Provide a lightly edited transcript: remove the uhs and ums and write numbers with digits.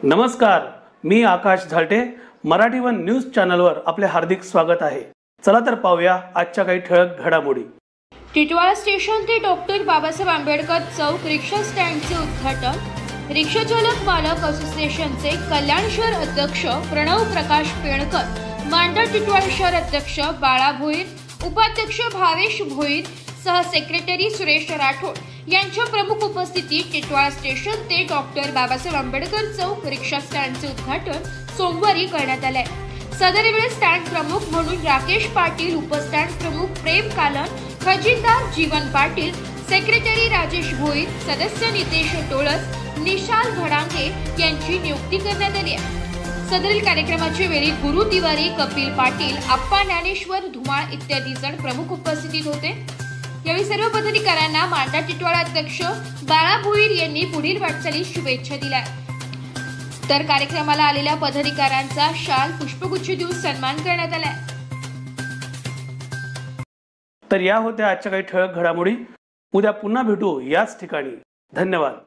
नमस्कार, मी आकाश झालटे. Marathi one news चॅनलवर आपले हार्दिक स्वागत आहे. चला तर पाहूया आजच्या काही ठळक घडामोडी. टिटवाळा स्टेशन ते डॉक्टर बाबासाहेब आंबेडकर चौक रिक्षा स्टँडचे उद्घाटन. रिक्षा चालक मालक असोसिएशनचे कल्याण शहर अध्यक्ष प्रणव प्रकाश पेणकर, मांडा टिटवाळा शहर अध्यक्ष बाळा भोईर, उपाध्यक्ष भावेश भोईर सह सेक्रेटरी सुरेश राठोड यांच्या प्रमुख उपस्थितीत टिटवाळा स्टेशन ते डॉक्टर बाबासाहेब आंबेडकर चौक रिक्षा स्टँडचे उद्घाटन सोमवारी करण्यात आले. सदर वेळी स्टँड प्रमुख म्हणून राकेश पाटील, उपस्टँड प्रमुख प्रेम कालन, खजिनदार जीवन पाटील, सेक्रेटरी राजेश भोईर, सदस्य नितेश टोळस, निशाल भडांगे यांची नियुक्ती करण्यात आली आहे. सदरील कार्यक्रमाच्या वेळी गुरु तिवारी, कपिल पाटील, आप्पा ज्ञानेश्वर धुमाळ इत्यादी जण प्रमुख उपस्थित होते. यावेळी सर्व पदाधिकाऱ्यांना मांडा टिटवाळा अध्यक्ष बाळा भोईर यांनी पुढील वाटचालीस शुभेच्छा दिल्या. तर कार्यक्रमाला आलेल्या पदाधिकाऱ्यांचा शाल, पुष्पगुच्छ देऊन सन्मान करण्यात आला. तर या होत्या आजच्या काही ठळक घडामोडी. उद्या पुन्हा भेटू याच ठिकाणी. धन्यवाद.